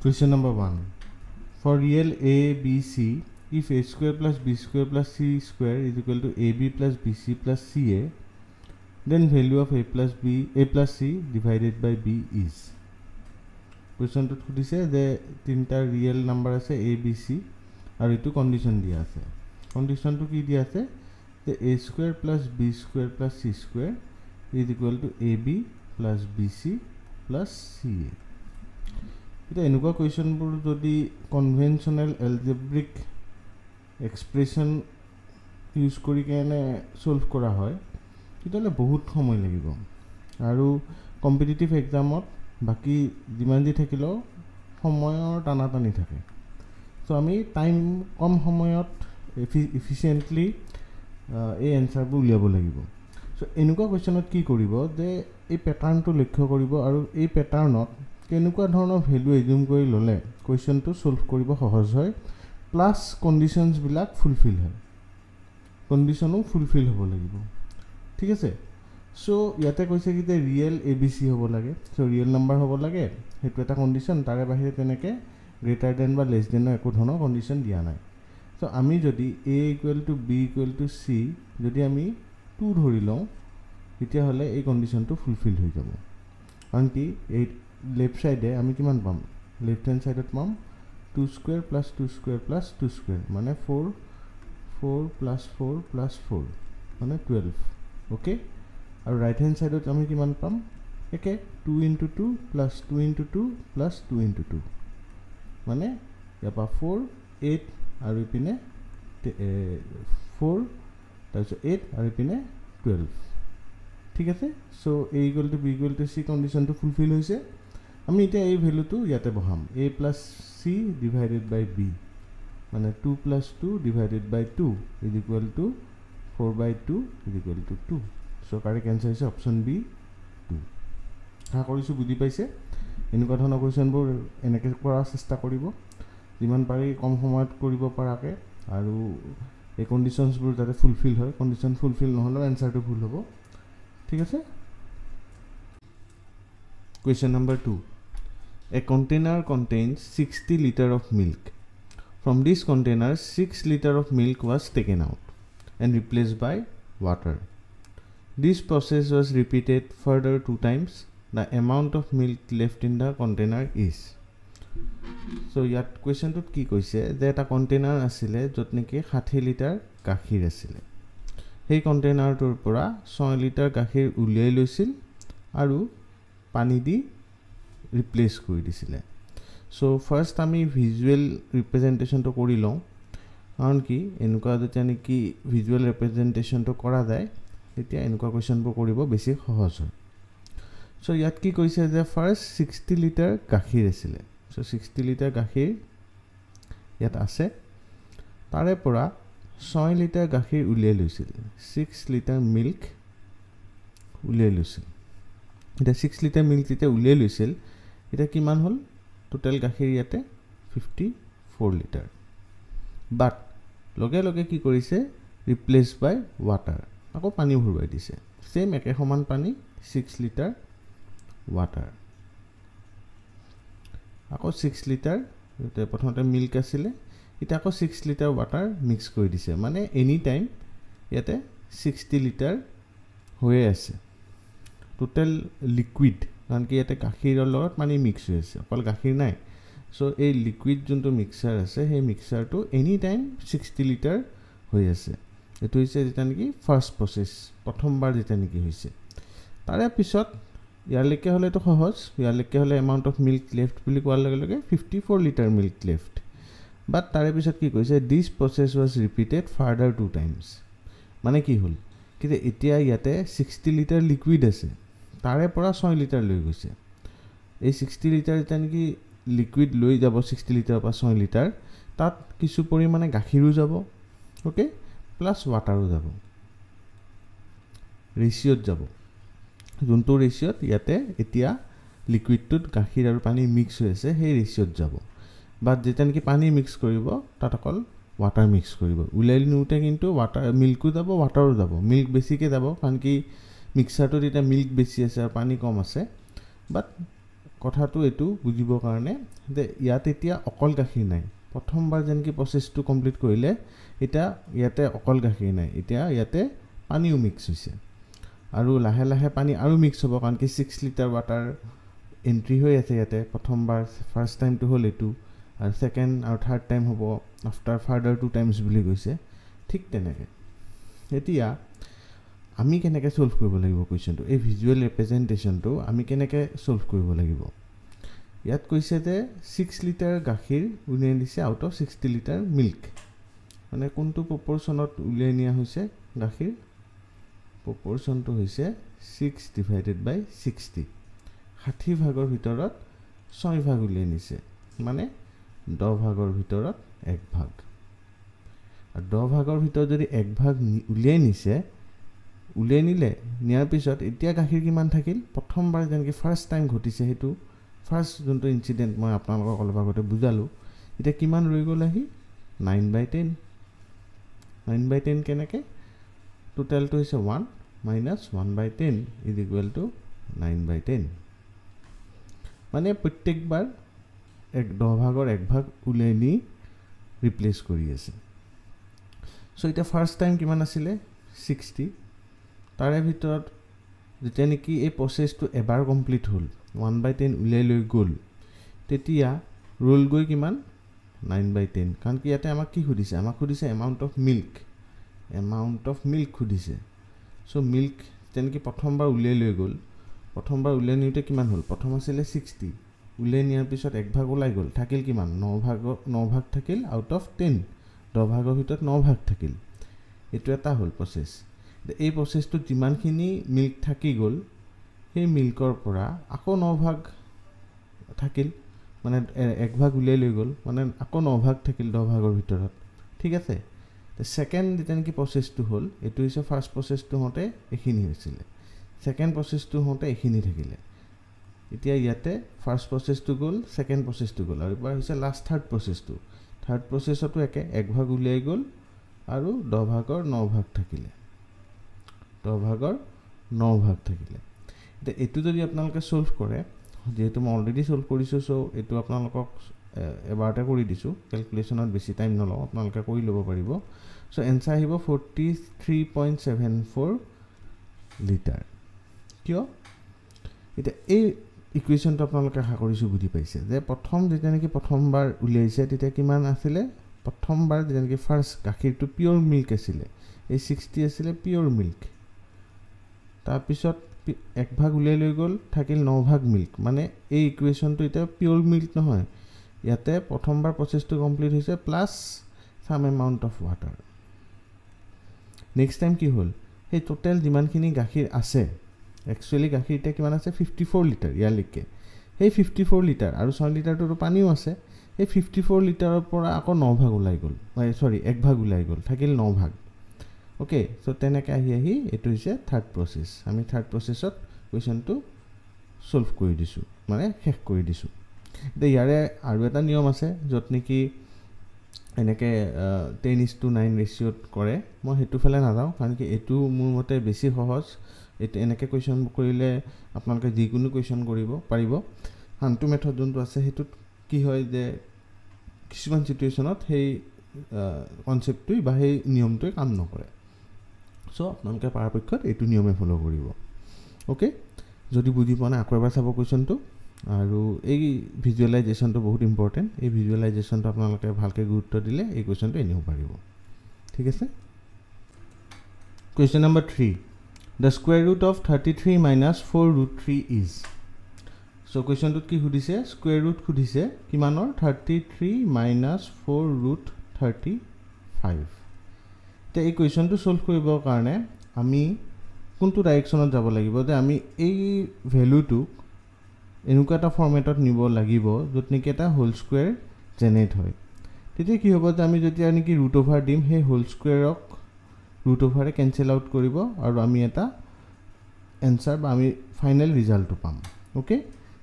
Question number 1. For real A, B, C, if A square plus B square plus C square is equal to AB plus BC plus CA, then value of A plus C divided by B is. Question to khudise de tinta real number ase A, B, C aru etu condition dia ase. Condition to ki dia ase the A square plus B square plus C square is equal to AB plus BC plus CA. এটা এনেকুৱা কোৱেশ্যনবোৰ যদি conventional algebraic expression use কৰি কেনে solve কৰা হয় তেতিয়াহ'লে বহুত সময় লাগিব আৰু কম্পিটিটিভ এক্সামত বাকি যিমান যি থাকিলেও সময়ৰ টানাটানি থাকে সো আমি টাইম কম সময়ত এফিচিয়েণ্টলি এই এনসাৰবোৰ উলিয়াব লাগিব সো এনেকুৱা কোৱেশ্যনত কি কৰিব যে এই প্যাটাৰ্নটো লক্ষ্য কৰিব আৰু এই প্যাটাৰ্নত কেনেকুৱা ধৰণৰ ভ্যালু এজিউম কৰি ললে কোৱেশ্যনটো সলভ কৰিব সহজ হয় প্লাস কন্ডিশনস বিলাক ফুলফিল হয় কন্ডিশনো ফুলফিল হ'ব লাগিব ঠিক আছে সো ইয়াতে কৈছে কি যে ৰিয়েল এবিসি হ'ব লাগে সো ৰিয়েল নাম্বাৰ হ'ব লাগে হেতু এটা কন্ডিশন তাৰে বাহিৰে তেনেকে গ্ৰেটাৰ দেন বা লেছ দেন একো ধৰণৰ কন্ডিশন দিয়া নাই সো আমি যদি a = b = c যদি আমি 2 ধৰি লওঁ তেতিয়া হলে এই কন্ডিশনটো ফুলফিল হৈ যাব কাৰণ কি এই left side আমি কিমান পাম left hand side পাম 2 square plus 2 square plus 2 square মানে 4 plus 4 plus 4 মানে 12 ওকে আৰু right hand side আমি কিমান পাম একে 2 into 2 plus 2 into 2 plus 2 into 2 মানে ইয়াপা 4 8 আৰু ইপিনে 4 তাৰপিছত 8 আৰু ইপিনে 12 ঠিক আছে সো a = b = c কন্ডিশনটো ফুলফিল হৈছে আমি এটা এই ভ্যালুটো ইয়াতে বহাম a plus c divided by b মানে 2 plus 2 divided by 2 is equal to 4 by 2 is equal to 2 so correct answer is option b 2 হা কৰিছো বুজি পাইছে এনেকুৱা ধৰণৰ কোৱেশ্যনবোৰ এনেকৈ কৰাৰ চেষ্টা কৰিব যিমান পাৰি কম সময়ত কৰিব পৰাকে আৰু এই কন্ডিশনসবোৰ যাতে ফুলফিল হয় কন্ডিশন ফুলফিল নহলে আনসাৰটো ভুল হ'ব ঠিক আছে Question number 2. A container contains 60 liters of milk. From this container, 6 liters of milk was taken out and replaced by water. This process was repeated further 2 times. The amount of milk left in the container is. So, yat question to ki koise that a container asile jot neki 60 liter gakhir asile. Hey container tor pora 6 liter gakhir uliai loisil aru পানি দি replace কৰি দিছিলে so first আমি visual ৰিপ্ৰেজেন্টেশনটো কৰি লওঁ কাৰণ কি এনেকুৱা যেতিয়া নেকি ভিজুয়াল ৰিপ্ৰেজেন্টেশনটো কৰা যায় তেতিয়া এনেকুৱা কোৱেশ্যনবোৰ কৰিব বেছি সহজ হয় সো ইয়াত কি কৈছে যে ফাৰ্স্ট 60 লিটাৰ গাখীৰ আছিল সো 60 লিটাৰ গাখীৰ ইয়াত আছে তাৰে পৰা 6 লিটাৰ গাখীৰ উলিয়াই লৈছিল 6 লিটাৰ মিল্ক উলিয়াই লৈছিল এটা 6 লিটাৰ মিল্ক যেটা উলিয়াই লৈছিল এটা কিমান হল টোটাল গাখীৰ ইয়াতে 54 লিটাৰ বাট লগে লগে কি কৰিছে ৰিপ্লেস বাই ওয়াটাৰ আকৌ পানী ভৰাই দিছে সেম একে সমান পানী 6 লিটাৰ ওয়াটাৰ আকৌ 6 লিটাৰ এটা প্ৰথমতে মিল্ক আছিল এটা আকৌ 6 লিটাৰ ওয়াটাৰ মিক্স কৰি দিছে মানে এনি টাইম ইয়াতে 60 লিটাৰ হৈ আছে total liquid কাৰণ কি ইয়াতে গাখীৰৰ লগত পানী মিক্স হৈ আছে অকল গাখীৰ নাই সো এই লিকুইড যোনটো মিক্সাৰ আছে সেই মিক্সাৰটো এনি টাইম 60 লিটাৰ হৈ আছে এটো হৈছে যেটা নেকি ফাৰ্স্ট প্ৰসেস প্ৰথমবাৰ যেটা নেকি হৈছে তাৰে পিছত ইয়ালৈকে হলে তো সহজ ইয়ালৈকে হলে এমাউন্ট অফ মিল্ক লেফট বুলি কোৱাৰ লগে লগে 54 লিটাৰ মিল্ক লেফট বাট তাৰে পিছত কি কৈছে this process was repeated further 2 Times মানে কি হল কি এতিয়া ইয়াতে 60 লিটাৰ লিকুইড আছে তাৰে পৰা 6 লিটাৰ লৈ গৈছে এই 60 লিটাৰ এটা নেকি লিকুইড লৈ যাব 60 লিটাৰ পৰা 6 লিটাৰ তাত কিছু পৰিমাণে গাখীৰো যাব ওকে প্লাস ওয়াটাৰো যাব ৰেশিওত যাব যোনটো ৰেশিওত ইয়াতে এতিয়া লিকুইডটোত গাখীৰ আৰু পানী মিক্স হৈ আছে সেই ৰেশিওত যাব বাট যেটা নেকি পানী মিক্স কৰিব তাত অকল ওয়াটাৰ মিক্স কৰিব উলাই নিউতে কিন্তু ওয়াটাৰ মিল্কও যাব ওয়াটাৰো যাব মিল্ক বেছিকে যাব কাৰণ কি মিক্সাৰটোত এটা মিল্ক বেছি আছে আৰু পানী কম আছে বাট কথাটো এইটো বুজিবৰ কাৰণে যে ইয়াত এতিয়া অকল গাখীৰ নাই প্ৰথমবাৰ যেনকি প্ৰচেছটো কমপ্লিট কৰিলে এটা ইয়াতে অকল গাখীৰ নাই এতিয়া ইয়াতে পানীও মিক্স হৈছে আৰু লাহে লাহে পানী আৰু মিক্স হ'ব কাৰণ কি 6 লিটাৰ ৱাটাৰ এন্ট্ৰি হৈ আছে ইয়াতে প্ৰথমবাৰ ফাৰ্স্ট টাইমটো হ'ল এটো আৰু সেকেন্ড আৰু থাৰ্ড টাইম হ'ব আফটাৰ ফাৰ্দাৰ 2 টাইমছ বুলি কৈছে ঠিক তেনেকে এতিয়া আমি কেনেকৈ সলভ কৰিব লাগিব কোৱেশ্চনটো এই ভিজুৱেল ৰিপ্ৰেজেন্টেশনটো আমি কেনেকৈ সলভ কৰিব লাগিব ইয়াত কৈছে যে 6 লিটাৰ গাখীৰ উলিয়াই দিছে আউট অফ 60 লিটাৰ মিল্ক মানে কোনটো প্ৰপৰচনত উলিয়াই নিয়া হৈছে গাখীৰ প্ৰপৰচনটো হৈছে 6 ডিভাইডেড বাই 60 60 ভাগৰ ভিতৰত 6 ভাগ উলিয়াই নিছে মানে 10 ভাগৰ ভিতৰত 1 ভাগ আৰু 10 ভাগৰ ভিতৰত যদি 1 ভাগ উলিয়াই নিছে উলিয়াই নিলে নিয়াৰ পিছত এতিয়া গাখীৰ কিমান থাকিল প্ৰথমবাৰ যেনকি ফাৰ্স্ট টাইম ঘটিছে হেতু ফাৰ্স্ট যোনটো ইনসিডেন্ট মই আপোনালোকক অলপ আগতে বুজালো এটা কিমান ৰৈ গ'ল আহি 9/10 9/10 কেনেকে টোটালটো হৈছে 1 minus 1/10 is equal to 9/10 মানে প্ৰত্যেকবাৰ 10 ভাগৰ 1 ভাগ উলিয়াই নি ৰিপ্লেস কৰি আছে সো এটা ফাৰ্স্ট টাইম কিমান আছিল 60 তাৰে ভিতৰত যেতিয়া নেকি এই প্ৰসেছটো এবাৰ কমপ্লিট হ'ল 1/10 উলিয়াই লৈ গ'ল তেতিয়া ৰোল গৈ কিমান 9/10 কাৰণ কি ইয়াতে আমাক কি খুদিছে আমাক খুদিছে এমাউন্ট অফ মিল্ক খুদিছে সো মিল্ক তেনেকি প্ৰথমবাৰ উলিয়াই লৈ গ'ল প্ৰথমবাৰ উলিয়াই নিউতে কিমান হ'ল প্ৰথম আছিল 60 উলিয়াই নিয়াৰ পিছত 1 ভাগ ওলাই গ'ল থাকিল কিমান 9 ভাগ থাকিল আউট অফ 10 10 ভাগৰ ভিতৰত 9 ভাগ থাকিল এটো এটা হ'ল প্ৰসেছ এই প্ৰসেছটো যিমানখিনি মিল্ক থাকি গ'ল সেই মিল্কৰ পৰা আকৌ 9 ভাগ থাকিল মানে 1 ভাগ উলিয়াই লৈ গ'ল মানে আকৌ 9 ভাগ থাকিল 10 ভাগৰ ভিতৰত ঠিক আছে The second যেনকি প্ৰসেছটো হ'ল এটো হৈছে ফাৰ্স্ট প্ৰসেছটো হতে এখিনি হৈছিল সেকেন্ড প্ৰসেছটো হতে এখিনি থাকিলে এতিয়া ইয়াতে ফাৰ্স্ট প্ৰসেছটো গ'ল সেকেন্ড প্ৰসেছটো গ'ল আৰু এবাৰ হৈছে লাষ্ট থাৰ্ড প্ৰসেছটো একে 1 ভাগ উলিয়াই গ'ল আৰু 10 ভাগৰ 9 ভাগ থাকিলে 10 ভাগৰ 9 ভাগ থাকিলে এতিয়া এটো যদি আপোনালোকে সলভ কৰে যেহেতু মই অলৰেডি সলভ কৰিছো সো এটো আপোনালোকক এবাৰতে কৰি দিছো ক্যালকুলেশনত বেছি টাইম নলও আপোনালোকে কৰি ল'ব পাৰিব সো এনসাৰ আহিব 43.74 লিটাৰ কিয় এটা এই ইকুৱেশনটো আপোনালোকে আশা কৰিছো বুজি পাইছে যে প্ৰথম যেতিয়া নেকি প্ৰথমবাৰ উলিয়াইছে তেতিয়া কিমান আছিল প্ৰথমবাৰ যেতিয়া নেকি ফাৰ্স্ট গাখীৰটো পিওৰ মিল্ক আছিল এই 60 আছিল পিওৰ মিল্ক তাৰ পিছত 1 ভাগ উলিয়াই লৈ গ'ল থাকিল 9 ভাগ মিল্ক মানে এই ইকুৱেশনটো এটা পিওৰ মিল্ক নহয় ইয়াতে প্ৰথমবাৰ প্ৰসেছটো কমপ্লিট হৈছে plus sum amount of water next time কি হ'ল এই টোটাল যিমানখিনি গাখীৰ আছে একচুয়ালি গাখীৰ এটা কিমান আছে 54 লিটাৰ ইয়ালৈকে এই 54 লিটাৰ আৰু 6 লিটাৰটো পানীও আছে এই 54 লিটাৰৰ পৰা আকৌ 9 ভাগ ওলাই গ'ল সৰি 1 ভাগ ওলাই গ'ল থাকিল 9 ভাগ ওকে সো তেনেকৈ আহি এটো হৈছে থাৰ্ড প্ৰসেছ আমি থাৰ্ড প্ৰসেছত কোৱেশ্চনটো সলভ কৰি দিছো মানে শেষ কৰি দিছো ইয়াৰে আৰু এটা নিয়ম আছে যত নেকি এনেকে 10:9 ৰেশিওত কৰে মই হেতু ফেলে নাযাও কাৰণ কি এটো মোৰ মতে বেছি সহজ এটো এনেকে কোৱেশ্চন কৰিলে আপোনালোকে যিকোনো কোৱেশ্চন কৰিব পাৰিব হান্টু মেথড যোনটো আছে হেতু কি হয় যে কিছুমান সিচুৱেশনত সেই কনসেপ্টটো বা সেই নিয়মটো কাম নকৰে সো আপোনালোকে পৰাপক্ষত এটো নিয়মে ফলো কৰিব ওকে যদি বুজি পোৱা নাই আকৌ এবাৰ চাব কোৱেশ্চনটো আৰু এই ভিজুৱেলাইজেশনটো বহুত ইম্পৰ্টেন্ট এই ভিজুৱেলাইজেশনটো আপোনালোকে ভালকে গুৰুত্ব দিলে এই কোৱেশ্চনটো এনিও পাৰিব ঠিক আছে question number 3 The square root of 33 minus 4 root 3 is so কোৱেশ্চনটোত কি খুদিছে স্কয়াৰ ৰুট খুদিছে কিমানৰ 33 minus 4 root 35 তে এই কোৱেশ্চনটো সলভ কৰিবৰ কাৰণে আমি কোনটো ডাইৰেকচনত যাব লাগিব যে আমি এই ভ্যালুটো এনেকুৱা এটা ফৰমেটত নিব লাগিব যত নেকি এটা হোল স্কয়াৰ জেনেৰেট হয় তেতিয়া কি হ'ব যে আমি যেতিয়া নেকি ৰুট ওভাৰ দিম সেই হোল স্কয়াৰক ৰুট ওভাৰে কেনসেল আউট কৰিব আৰু আমি এটা এনসাৰ বা আমি ফাইনাল ৰিজাল্টটো পাম ওকে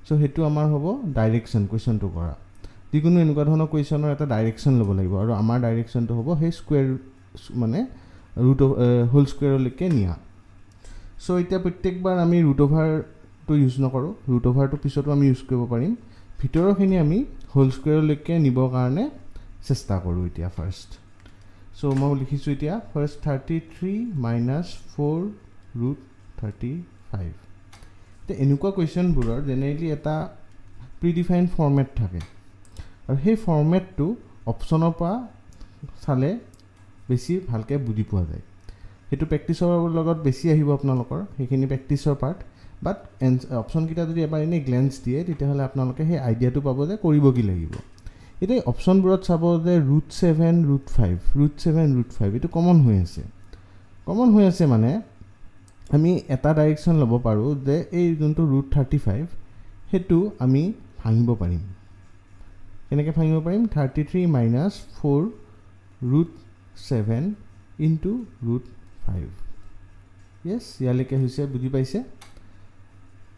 সো হেতু আমাৰ হ'ব ডাইৰেকচন কোৱেশ্চনটো কৰা যিকোনো এনেকুৱা ধৰণৰ কোৱেশ্চনৰ এটা ডাইৰেকচন ল'ব লাগিব আৰু আমাৰ ডাইৰেকচনটো হ'ব সেই স্কয়াৰ মানে ৰুট হোল স্কয়াৰলৈকে নিয়া সো এতিয়া প্ৰত্যেকবাৰ আমি ৰুট ওভাৰ টো ইউজ নকৰোঁ ৰুট অভাৰটো পিছতো আমি ইউজ কৰিব পাৰিম ভিতৰৰখিনি আমি হোল স্কুৱেৰলৈকে নিবৰ কাৰণে চেষ্টা কৰোঁ এতিয়া ফাৰ্ষ্ট চ' মই লিখিছোঁ এতিয়া ফাৰ্ষ্ট 33 মাইনাছ 4 ৰুট 35 এতিয়া এনেকুৱা কুৱেশ্যনবোৰৰ জেনেৰেলি এটা প্ৰিডিফাইন ফৰ্মেট থাকে আৰু সেই ফৰ্মেটটো অপশ্যনৰ পৰা চালে বেছি ভালকৈ বুজি পোৱা যায় সেইটো প্ৰেক্টিছৰ লগত বেছি আহিব আপোনালোকৰ সেইখিনি প্ৰেক্টিছৰ পাৰ্ট বাট অপশ্যনকেইটা যদি এবাৰ এনেই গ্লেন্স দিয়ে তেতিয়াহ'লে আপোনালোকে সেই আইডিয়াটো পাব যে কৰিব কি লাগিব এতিয়া অপশ্যনবোৰত চাব যে ৰুট 7 ৰুট 5 এইটো কমন হৈ আছে মানে আমি এটা ডাইৰেকশ্যন ল'ব পাৰোঁ যে এই যোনটো ৰুট 35 সেইটো আমি ভাঙিব পাৰিম কেনেকৈ ভাঙিব পাৰিম 33 মাইনাছ 4 ৰুট 7 ইনটু ৰুট 5 য়েছ ইয়ালৈকে হৈছে বুজি পাইছে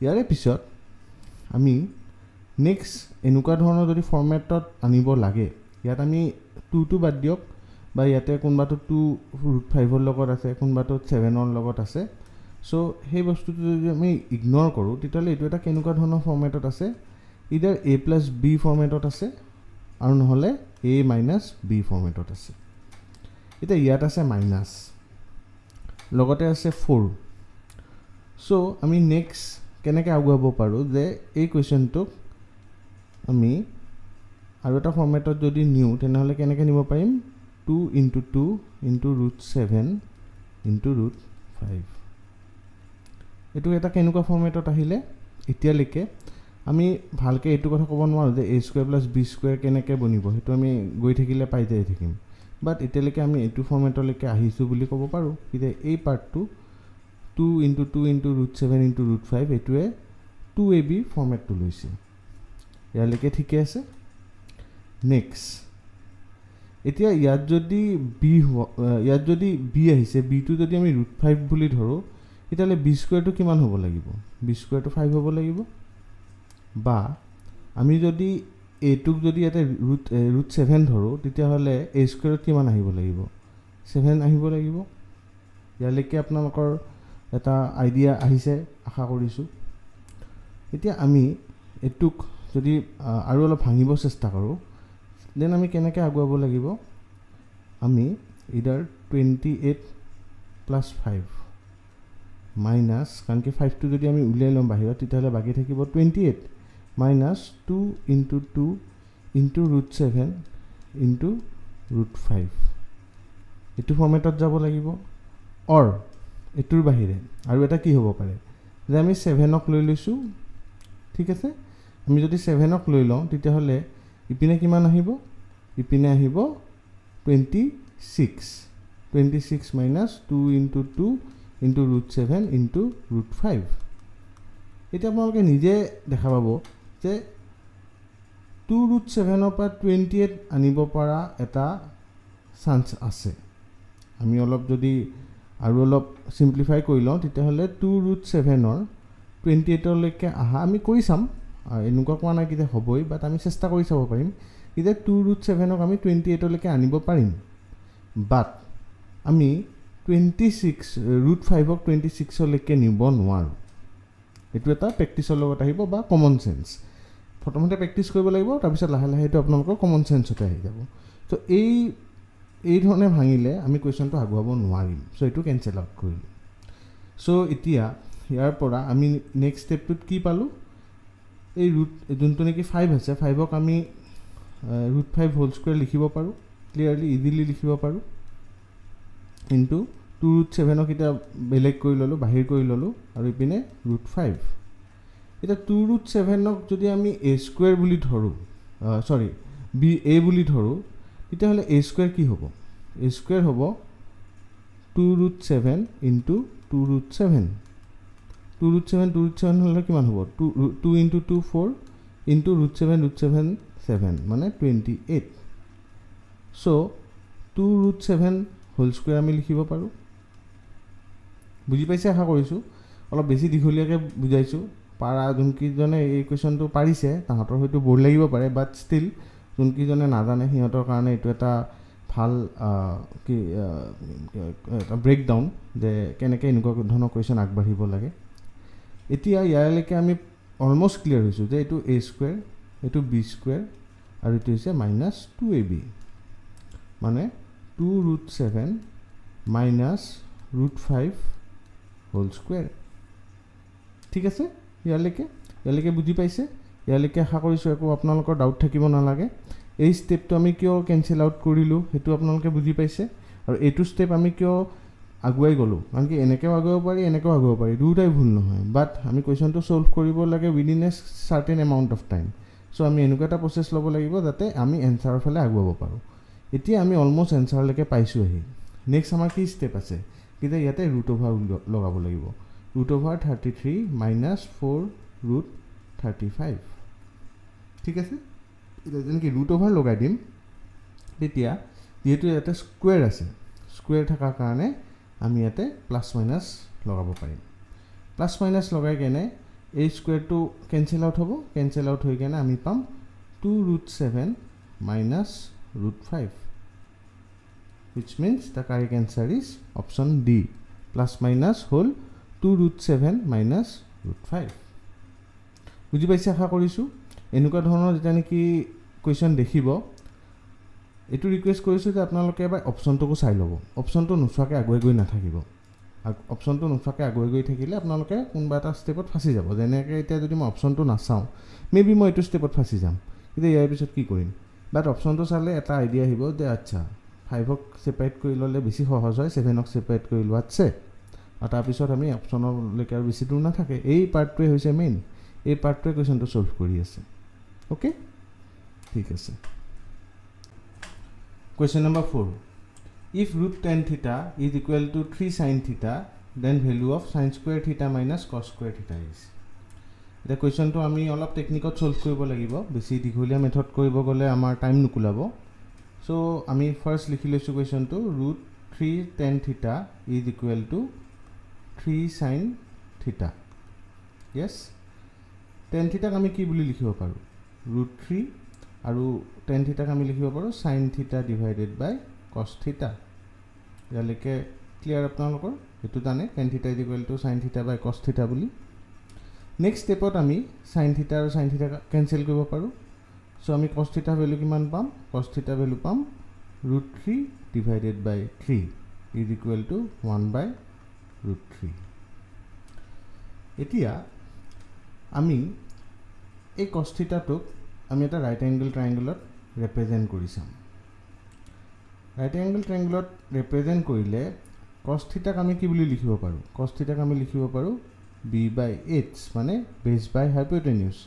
ইয়াৰে পিছত আমি নেক্সট এনেকুৱা ধৰণৰ যদি ফৰ্মেটত আনিব লাগে ইয়াত আমি 2 বাদ দিয়ক বা ইয়াতে কোনোবাটো 2 ৰুট 5ৰ লগত আছে কোনোবাটো 7ৰ লগত আছে চ' সেই বস্তুটো যদি আমি ইগন'ৰ কৰোঁ তেতিয়াহ'লে এইটো এটা কেনেকুৱা ধৰণৰ ফৰ্মেটত আছে ইদাৰ a প্লাছ b ফৰ্মেটত আছে আৰু নহ'লে a মাইনাছ b ফৰ্মেটত আছে এতিয়া ইয়াত আছে মাইনাছ লগতে আছে 4 চ' আমি নেক্সট কেনেকৈ আগুৱাব পাৰোঁ যে এই কুৱেশ্যনটোক আমি আৰু এটা ফৰ্মেটত যদি নিওঁ তেনেহ'লে কেনেকৈ নিব পাৰিম 2 into 2 into root 7 into root 5 এইটো এটা কেনেকুৱা ফৰ্মেটত আহিলে এতিয়ালৈকে আমি ভালকৈ এইটো কথা ক'ব নোৱাৰোঁ যে a square plus b square কেনেকৈ বনিব সেইটো আমি গৈ থাকিলে পাই যাই থাকিম বাট এতিয়ালৈকে আমি এইটো ফৰ্মেটলৈকে আহিছোঁ বুলি ক'ব পাৰোঁ এতিয়া এই পাৰ্টটো 2 into 2 into root 7 into root 5 এইটোৱে 2ab ফৰ্মেটটো লৈছে ইয়ালৈকে ঠিকে আছে নেক্সট এতিয়া ইয়াত যদি b আহিছে bটো যদি আমি ৰুট 5 বুলি ধৰোঁ তেতিয়াহ'লে b স্কুৱেৰটো কিমান হ'ব লাগিব b স্কুৱেৰটো 5 হ'ব লাগিব বা আমি যদি এটোক যদি ইয়াতে ৰুট 7 ধৰোঁ তেতিয়াহ'লে a স্কুৱেৰত কিমান আহিব লাগিব 7 আহিব লাগিব ইয়ালৈকে আপোনালোকৰ এটা আইডিয়া আহিছে আশা কৰিছোঁ এতিয়া আমি এটোক যদি আৰু অলপ ভাঙিব চেষ্টা কৰোঁ দেন আমি কেনেকৈ আগুৱাব লাগিব আমি ইদাৰ 28 প্লাছ 5 মাইনাছ কাৰণ কি 5টো যদি আমি উলিয়াই ল'ম বাহিৰত তেতিয়াহ'লে বাকী থাকিব 28 minus 2 into 2 into root 7 into root 5 এইটো ফৰ্মেটত যাব লাগিব অৰ এইটোৰ বাহিৰে আৰু এটা কি হ'ব পাৰে যে আমি 7ক লৈ লৈছোঁ ঠিক আছে আমি যদি 7ক লৈ লওঁ তেতিয়াহ'লে ইপিনে কিমান আহিব ইপিনে আহিব 26 minus 2 into 2 into root 7 into root 5 এতিয়া আপোনালোকে নিজে দেখা পাব যে 2 ৰুট 7ৰ পৰা 28 আনিব পৰা এটা চান্স আছে আমি অলপ যদি আৰু অলপ চিম্প্লিফাই কৰি লওঁ তেতিয়াহ'লে 2 ৰুট 7ৰ 28লৈকে অহা আমি কৰি চাম এনেকুৱা কোৱা নাই কি যে হ'বই বাট আমি চেষ্টা কৰি চাব পাৰিম এতিয়া 2 ৰুট 7ক আমি 28লৈকে আনিব পাৰিম বাট আমি 26 ৰুট 5ক 26লৈকে নিব নোৱাৰোঁ এইটো এটা প্ৰেক্টিছৰ লগত আহিব বা কমন চেন্স প্ৰথমতে প্ৰেক্টিছ কৰিব লাগিব তাৰপিছত লাহে লাহে এইটো আপোনালোকৰ কমন চেন্সতে আহি যাব ত' এই ধৰণে ভাঙিলে আমি কুৱেশ্যনটো আগুৱাব নোৱাৰিম চ' এইটো কেঞ্চেল আউট কৰিলোঁ চ' এতিয়া ইয়াৰ পৰা আমি নেক্সট ষ্টেপটোত কি পালোঁ এই ৰুট যোনটো নেকি 5 আছে 5ক আমি ৰুট 5 হোল স্কুৱেৰ লিখিব পাৰোঁ ক্লিয়াৰলি ইজিলি লিখিব পাৰোঁ ইনটু 2 ৰুট 7ক এতিয়া বেলেগ কৰি ল'লোঁ বাহিৰ কৰি ল'লোঁ আৰু ইপিনে ৰুট 5 এতিয়া 2 ৰুট 7ক যদি আমি a স্কুৱেৰ বুলি ধৰোঁ a বুলি ধৰোঁ তেতিয়াহ'লে a স্কুৱেৰ কি হ'ব a স্কুৱেৰ হ'ব 2 ৰুট 7 ইনটু 2 ৰুট 7 2 ৰুট 7 হ'লে কিমান হ'ব 2 ইনটু 2 4 ইনটু ৰুট 7 7 মানে 28 চ' 2 ৰুট 7 হোল স্কুৱেৰ আমি লিখিব পাৰোঁ বুজি পাইছে আশা কৰিছোঁ অলপ বেছি দীঘলীয়াকৈ বুজাইছোঁ পাৰা যোনকেইজনে এই কুৱেশ্যনটো পাৰিছে তাহাঁতৰ হয়তো ব'ৰ লাগিব পাৰে বাট ষ্টিল যোনকেইজনে নাজানে সিহঁতৰ কাৰণে এইটো এটা ভাল কি এটা ব্ৰেকডাউন যে কেনেকৈ এনেকুৱা ধৰণৰ কুৱেশ্যন আগবাঢ়িব লাগে এতিয়া ইয়ালৈকে আমি অলমোষ্ট ক্লিয়াৰ হৈছোঁ যে এইটো a স্কুৱেৰ, এইটো b স্কুৱেৰ আৰু এইটো হৈছে মাইনাছ 2ab, মানে 2√7 মাইনাছ √5 হোল স্কুৱেৰ। ঠিক আছে, ইয়ালৈকে বুজি পাইছে? ইয়ালৈকে আশা কৰিছোঁ একো আপোনালোকৰ ডাউট থাকিব নালাগে। এই ষ্টেপটো আমি কিয় কেঞ্চেল আউট কৰিলোঁ সেইটো আপোনালোকে বুজি পাইছে। আৰু এইটো ষ্টেপ আমি কিয় আগুৱাই গ'লোঁ, কাৰণ কি এনেকৈও আগুৱাব পাৰি, এনেকৈও আগুৱাব পাৰি, দুয়োটাই ভুল নহয়। বাট আমি কুৱেশ্যনটো ছল্ভ কৰিব লাগে within a certain amount of time. So' আমি এনেকুৱা এটা প্ৰচেছ ল'ব লাগিব যাতে আমি এনচাৰৰ ফালে আগুৱাব পাৰোঁ। এতিয়া আমি অলমষ্ট এনচাৰলৈকে পাইছোঁ আহি। নেক্সট আমাৰ কি ষ্টেপ আছে, কিন্তু ইয়াতে ৰুট অভাৰ লগাব লাগিব। Root over 33 minus 4√35। ঠিক আছে, এতিয়া যেনেকৈ ৰুট অভাৰ লগাই দিম, তেতিয়া যিহেতু ইয়াতে স্কুৱেৰ আছে, স্কুৱেৰ থকাৰ কাৰণে আমি ইয়াতে প্লাছ মাইনাছ লগাব পাৰিম। প্লাছ মাইনাছ লগাই কেনে এই স্কুৱেৰটো কেঞ্চেল আউট হ'ব, কেঞ্চেল আউট হৈ কেনে আমি পাম 2√7 minus √5, which means the correct answer is option D. Plus minus whole 2√7 minus √5. বুজি পাইছে আশা কৰিছোঁ। এনেকুৱা ধৰণৰ যেতিয়া নেকি কুৱেশ্যন দেখিব, এইটো ৰিকুৱেষ্ট কৰিছোঁ যে আপোনালোকে এবাৰ অপশ্যনটোকো চাই ল'ব। অপশ্যনটো নোচোৱাকৈ আগুৱাই গৈ নাথাকিব। অপশ্যনটো নোচোৱাকৈ আগুৱাই গৈ থাকিলে আপোনালোকে কোনোবা এটা ষ্টেপত ফাঁচি যাব। যেনেকৈ এতিয়া যদি মই অপশ্যনটো নাচাওঁ, মেবি মই এইটো ষ্টেপত ফাঁচি যাম, কিন্তু ইয়াৰ পিছত কি কৰিম। বাট অপশ্যনটো চালে এটা আইডিয়া আহিব যে আচ্ছা 5ক ছেপাৰেট কৰি ল'লে বেছি সহজ হয়, 7ক ছেপাৰেট কৰি লোৱাতছে। আৰু তাৰপিছত আমি অপশ্যনলৈকে আৰু বেছি দূৰ নাথাকে। এই পাৰ্টটোৱে হৈছে মেইন, এই পাৰ্টটোৱে কুৱেশ্যনটো ছল্ভ কৰি আছে। অ'কে, ঠিক আছে। Question number 4, if √10 theta is equal to 3 sin theta, then value of sin square theta minus cos square theta is. এতিয়া কুৱেশ্যনটো আমি অলপ টেকনিকত ছল্ভ কৰিব লাগিব। বেছি দীঘলীয়া মেথড কৰিব গ'লে আমাৰ টাইম নুকুলাব। চ' আমি ফাৰ্ষ্ট লিখি লৈছোঁ কুৱেশ্যনটো, √3 tan থিটা ইজ ইকুৱেল টু 3 sin থিটা। য়েছ, tan থিটাক আমি কি বুলি লিখিব পাৰোঁ, √3, আৰু tan থিটাক আমি লিখিব পাৰোঁ sin থিটা ডিভাইডেড বাই কছ থিটা। ইয়ালৈকে ক্লিয়াৰ আপোনালোকৰ? সেইটো জানে tan থিটা ইজ ইকুৱেল টু sin থিটা বাই কছ থিটা বুলি। নেক্সট ষ্টেপত আমি sin থিটা আৰু sin থিটা কেঞ্চেল কৰিব পাৰোঁ। চ' আমি কছ থিটা ভেলু কিমান পাম, কছ থিটা ভেলু পাম √3 divided by 3 is equal to 1/√3। এতিয়া আমি এই কছ থিটাটোক আমি এটা ৰাইট এংগল ট্ৰাইংগলত ৰেপ্ৰেজেণ্ট কৰি চাম। ৰাইট এংগল ট্ৰাইংগলত ৰেপ্ৰেজেণ্ট কৰিলে কছ থিটাক আমি কি বুলি লিখিব পাৰোঁ, কছ থিটাক আমি লিখিব পাৰোঁ b/h, মানে বেছ বাই হাইপ'টেনিউছ।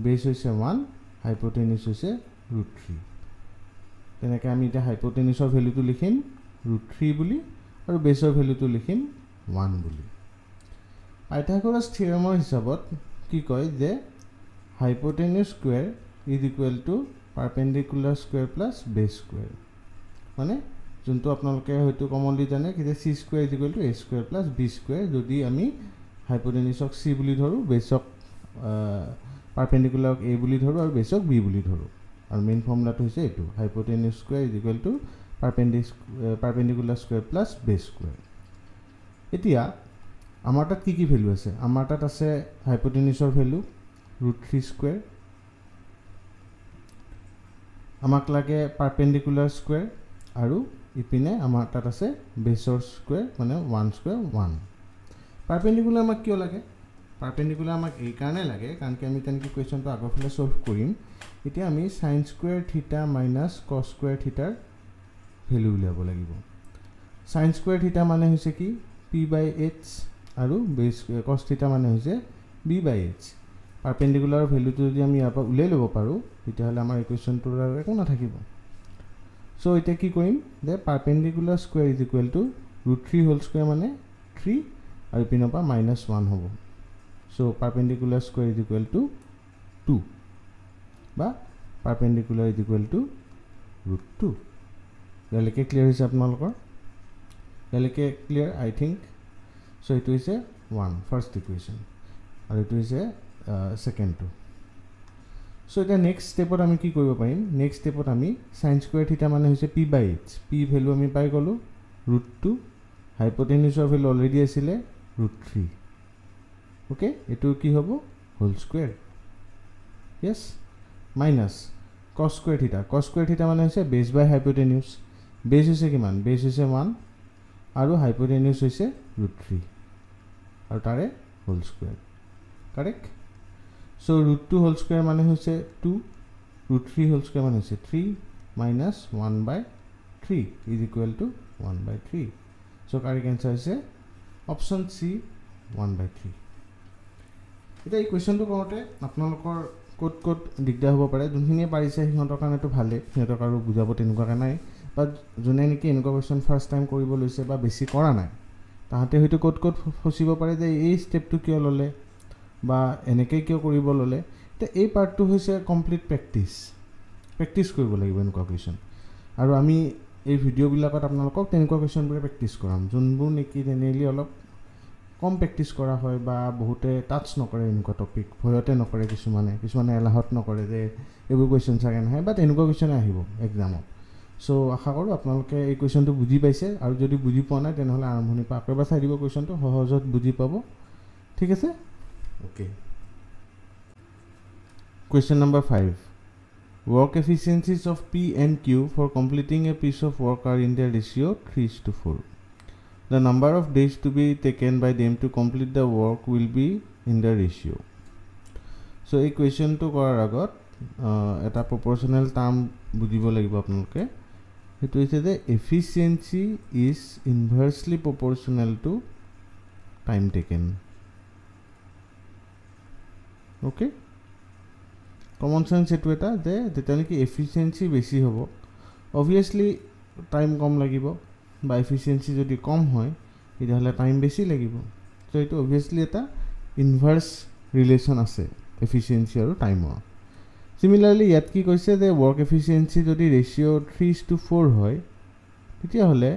বেছ হৈছে 1, হাইপ'টেনিউছ হৈছে √3। তেনেকৈ আমি এতিয়া হাইপ'টেনিউছৰ ভেলুটো লিখিম √3 বুলি, আৰু বেছৰ ভেলুটো লিখিম 1 বুলি। পাইথাগোৰাছ থিয়ৰেমৰ হিচাপত কি কয় যে hypotenuse square is equal to perpendicular square plus base square, মানে যোনটো আপোনালোকে হয়তো কমনলি জানে কি যে C square is equal to A square plus B square. যদি আমি হাইপ'টেনিউছক চি বুলি ধৰোঁ, বেছক পাৰপেণ্ডিকুলাৰক এ বুলি ধৰোঁ, আৰু বেছক বি বুলি ধৰোঁ। আৰু মেইন ফৰ্মুলাটো হৈছে এইটো, hypotenuse square is equal to perpendicular square plus base square. এতিয়া আমাৰ তাত কি কি ভেলু আছে, আমাৰ তাত আছে হাইপ'টেনিউছৰ ভেলু √3 স্কুৱেৰ, আমাক লাগে পাৰপেণ্ডিকুলাৰ স্কুৱেৰ, আৰু ইপিনে আমাৰ তাত আছে বেছৰ স্কুৱেৰ, মানে 1 স্কুৱেৰ 1। পাৰপেণ্ডিকুলাৰ আমাক কিয় লাগে, পাৰপেণ্ডিকুলাৰ আমাক এই কাৰণে লাগে কাৰণ কি আমি তেনেকৈ কুৱেশ্যনটো আগৰ ফালে ছল্ভ কৰিম। এতিয়া আমি sin square theta minus cos square থিটাৰ value উলিয়াব লাগিব। sin স্কুৱেৰ থিটা মানে হৈছে কি p/h, আৰু বেছ কছ থিটা মানে হৈছে b/h। পাৰপেণ্ডিকুলাৰ ভেলুটো যদি আমি ইয়াৰ পৰা উলিয়াই ল'ব পাৰোঁ, তেতিয়াহ'লে আমাৰ ইকুৱেশ্যনটোৰ আৰু একো নাথাকিব। চ' এতিয়া কি কৰিম যে perpendicular square is equal to √3 whole square মানে 3, আৰু ইপিনৰ পৰা -1 হ'ব। So' perpendicular square is equal to 2, বা পাৰপেণ্ডিকুলাৰ ইজ ইকুৱেল টু √2। ইয়ালৈকে ক্লিয়াৰ হৈছে আপোনালোকৰ? ইয়ালৈকে ক্লিয়াৰ আই থিংক। চ' এইটো হৈছে 1 ফাৰ্ষ্ট ইকুৱেশ্যন, আৰু এইটো হৈছে ছেকেণ্ডটো। চ' এতিয়া নেক্সট ষ্টেপত আমি কি কৰিব পাৰিম, নেক্সট ষ্টেপত আমি sin স্কুৱেৰ থিটা মানে হৈছে p/h, p ভেলু আমি পাই গ'লোঁ √2, হাইপ'টেনিউছৰ ভেলু অলৰেডি আছিলে √3, ওকে এটো কি হ'ব whole square yes minus cos square theta মানে হৈছে বেস বাই হাইপোটেনিউস বেস হৈছে কিমান বেস হৈছে 1 আৰু হাইপোটেনিউস হৈছে √3 আৰু তাৰে whole square correct so √2 whole square মানে হৈছে 2 √3 হোল স্কয়াৰ মানে হৈছে 3 minus 1/3 is equal to 1/3 so correct answer is option C 1/3 এটা এই কোৱেশ্চনটো কৰোতে আপোনালোকৰ কোট দিগদাৰ হ'ব পাৰে যোনখিনিয়ে পাৰিছে সিহঁতৰ কাৰণেটো ভালে সিহঁতক আৰু বুজাব তেনেকুৱা নাই বাট যোনে নেকি এনেকুৱা কোৱেশ্চন ফাৰ্স্ট টাইম কৰিব লৈছে বা বেছি কৰা নাই তাহাতে হয়তো কোট ফচিব পাৰে যে এই স্টেপটো কিয় ললে বা এনেকৈ কিয় কৰিব ললে তে এই পাৰ্টটো হৈছে কমপ্লিট প্ৰেক্টিছ কৰিব লাগিব এনেকুৱা কোৱেশ্চন আৰু আমি এই ভিডিঅ'বিলাকত আপোনালোকক তেনেকুৱা কোৱেশ্চনবোৰে প্ৰেক্টিছ কৰাম যোনবোৰ নেকি জেনেৰেলি অলপ কম প্ৰেক্টিছ কৰা হয় বা বহুতে টাচ নকৰে এনেকুৱা টপিক ভয়তে নকৰে কিছুমানে এলাহত নকৰে যে এইবোৰ কোৱেশ্চন চাগে নাহে বাট এনেকুৱা কোৱেশ্চন আহিব এক্সামত সো আশা কৰোঁ আপোনালোকে এই কোৱেশ্চনটো বুজি পাইছে আৰু যদি বুজি পোৱা নাই তেনেহ'লে আৰম্ভণিৰ পৰা আকৌ এবাৰ চাই দিব কোৱেশ্চনটো সহজত বুজি পাব ঠিক আছে okay Question number 5. Work efficiencies of P and Q for completing a piece of work are in the ratio 3:4. The number of days to be taken by them to complete the work will be in the ratio. So, a question to korar agot eta proportional term bujibo lagibo apnaloke. Etu hoise the efficiency is inversely proportional to time taken. Okay? Common sense এটো এটা যে যেটা নাকি efficiency বেশি হ'ব obviously time কম লাগিব বা efficiency যদি কম হয় তেতিয়াহ'লে টাইম বেশি লাগিব সো এটো অবভিয়াসলি এটা ইনভার্স ৰিলেশন আছে এফিসিয়েন্সি আৰু টাইমৰ সিমিলাৰলি ইয়াত কি কৈছে যে ওয়াৰ্ক এফিসিয়েন্সি যদি ৰেশিও 3:4 হয় তেতিয়াহ'লে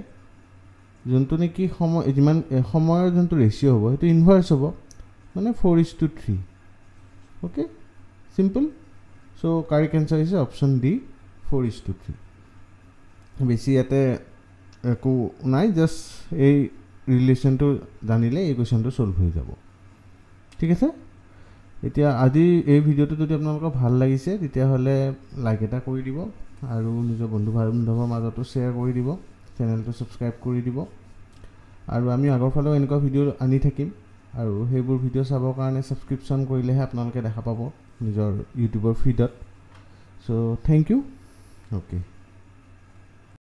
যোনটো নেকি যিমান সময়ৰ যোনটো ৰেশিও হ'ব সেইটো ইনভার্স হ'ব মানে 4:3 okay simple So correct answer is option D 4:3 বেশি ইয়াতে একো নাই জাস্ট এই রিলেশনটো জানিলে এই কোৱেশ্চনটো সলভ হৈ যাব ঠিক আছে এতিয়া আজি এই ভিডিওটো যদি আপোনালোকৰ ভাল লাগিছে তেতিয়াহ'লে লাইক এটা কৰি দিব আৰু নিজৰ বন্ধু বান্ধৱৰ মাজতো শ্বেয়াৰ কৰি দিব চেনেলটো সাবস্ক্ৰাইব কৰি দিব আৰু আমি আগৰ ফালেও এনেকুৱা ভিডিও আনি থাকিম আৰু সেইবোৰ ভিডিও চাবৰ কাৰণে সাবস্ক্ৰিপশন কৰিলেহে আপোনালোকে দেখা পাব নিজৰ ইউটিউবৰ ফিডত সো থ্যাংক ইউ ওকে